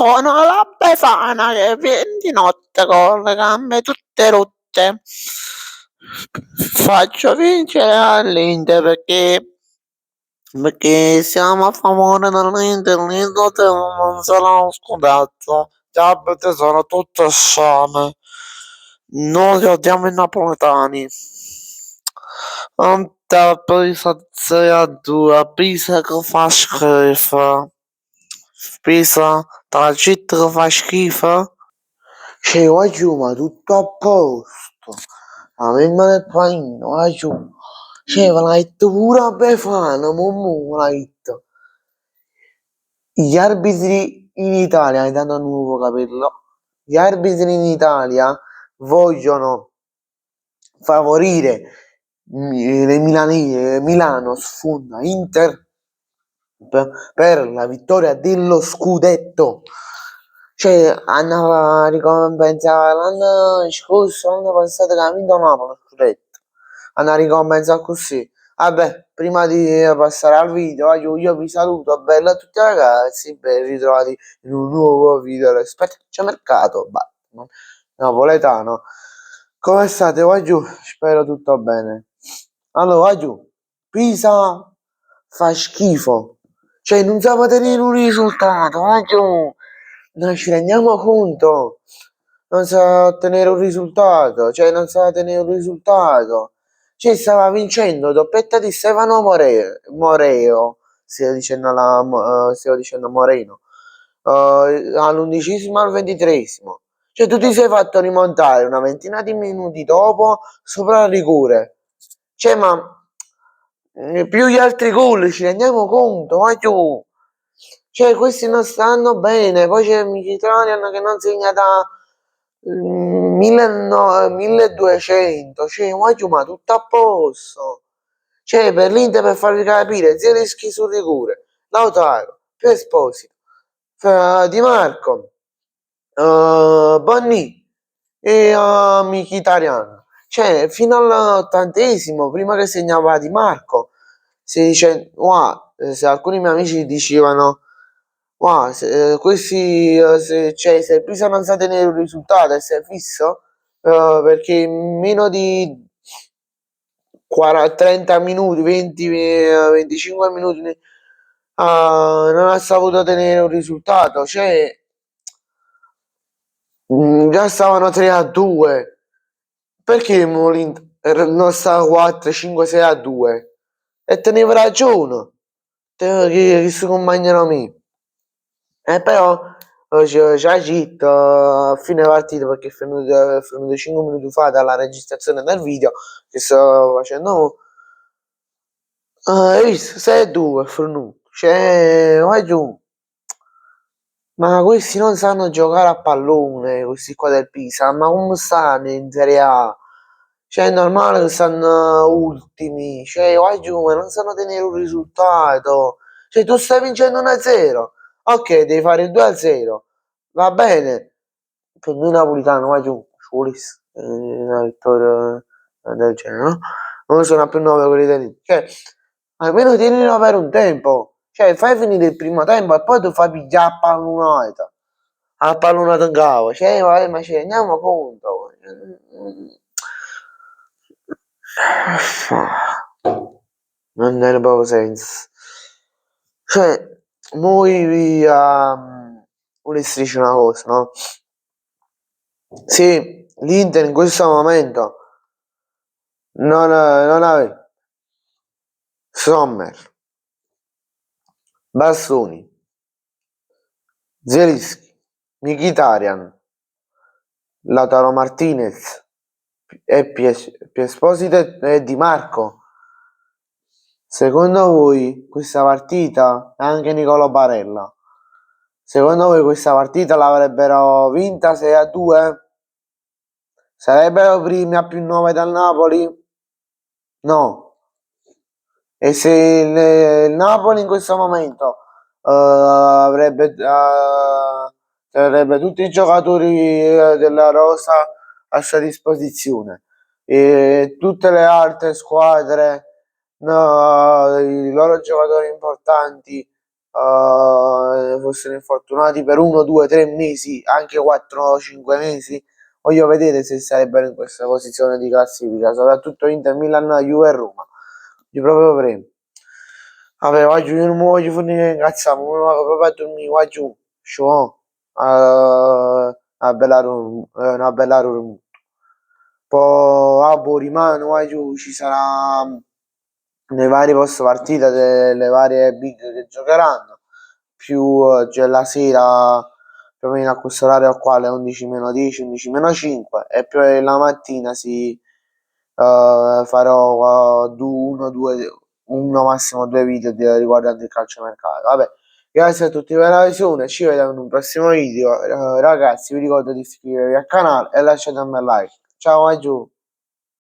sono la Befana che viene di notte con le gambe tutte rotte. Faccio vincere all'Inter perché siamo a favore dell'Inter, l'Inter non sarà uno scudetto, gli arbitri sono tutte sciame, noi odiamo i napoletani. Anta Pisa 6-2, Pisa che fa schifo. Pisa, tra la città che fa schifo. Cioè, oggi ma tutto a posto. La mamma del panino, oggi. Cioè, ve l'ha detto pure a Befana, mamma, l'ha detto. Gli arbitri in Italia, hai dato un nuovo capello. Gli arbitri in Italia vogliono favorire Milano sfonda Inter per la vittoria dello scudetto. Cioè hanno ricompensato l'anno scorso, l'anno passato che ha vinto Napoli lo scudetto. Hanno ricompensato così. Vabbè, prima di passare al video, io vi saluto, bella a tutti ragazzi, ben ritrovati in un nuovo video. Aspetta, c'è mercato, napoletano. Come state qua giù? Spero tutto bene. Allora, qua giù, Pisa fa schifo. Cioè, non sapeva tenere un risultato, qua giù. Non ci rendiamo conto. Non sa ottenere un risultato. Cioè, non sa tenere un risultato. Cioè, stava vincendo doppietta di Stefano Moreo. Stavo dicendo Moreno. All'11° al 23°. Cioè, tu ti sei fatto rimontare una ventina di minuti dopo sopra il rigore. Cioè, ma più gli altri gol ci rendiamo conto, ma giù. Cioè, questi non stanno bene. Poi c'è Mkhitaryan che non segna da 1200. Cioè, ma tutto a posto. Cioè, per l'Inter, per farvi capire, Zielinski sul rigore, Lautaro, più Esposito, Di Marco, Bonni e Mkhitaryan. Cioè, fino all'80°, prima che segnava Di Marco, si dice, se alcuni miei amici dicevano, questi, se il Pisa non sa tenere un risultato e se è fisso, perché in meno di 30 minuti, 20, 25 minuti non ha saputo tenere un risultato, cioè già stavano 3-2, perché l'Inter non sta 4, 5, 6-2? E teneva ragione, che si compagnano me. E però c'è Git a fine partita, perché è venuto 5 minuti fa dalla registrazione del video che sto facendo. Hai visto? 6-2 Fornuto. Cioè, vai giù. Ma questi non sanno giocare a pallone, questi qua del Pisa, ma come stanno in Serie A? Cioè, è normale che stanno ultimi, cioè, vai giù, ma non sanno tenere un risultato. Cioè, tu stai vincendo 1-0, ok, devi fare il 2-0, va bene. Per noi napolitano, vai giù, ci volesse una vittoria del genere, no? Non sono più 9 quelli del... Cioè, almeno tienilo per un tempo. Cioè, fai finire il primo tempo e poi tu fai pigliare a pallonata. A pallonata in cavo. Cioè, ma ci rendiamo conto. Non è proprio senso. Cioè, noi volessi dire una cosa, no? Sì, l'Inter in questo momento non aveva Sommer, Bastoni, Zielinski, Mkhitaryan, Lautaro Martinez e Esposito e Di Marco. Secondo voi questa partita, anche Nicolò Barella, secondo voi questa partita l'avrebbero vinta 6-2? Sarebbero primi a più 9 dal Napoli? No. E se il Napoli in questo momento avrebbe tutti i giocatori della rosa a sua disposizione e tutte le altre squadre, no, i loro giocatori importanti fossero infortunati per 1, 2, 3 mesi, anche 4, 5 mesi, voglio vedere se sarebbero in questa posizione di classifica, soprattutto Inter, Milan, Juve e Roma. Io proprio premo. Vabbè, oggi io non mi voglio finire incazzato, mi vado proprio a dormire qua giù, show, una bella ora. Poi a boh, rimane qua giù, ci sarà le varie post partite delle varie big che giocheranno, più c'è la sera più o meno a questo orario qua alle 11 meno 10, 11 meno 5 e poi la mattina farò uno massimo due video riguardanti il calciomercato. Vabbè, grazie a tutti per la visione, ci vediamo in un prossimo video. Ragazzi, vi ricordo di iscrivervi al canale e lasciate un bel like. Ciao, a giù.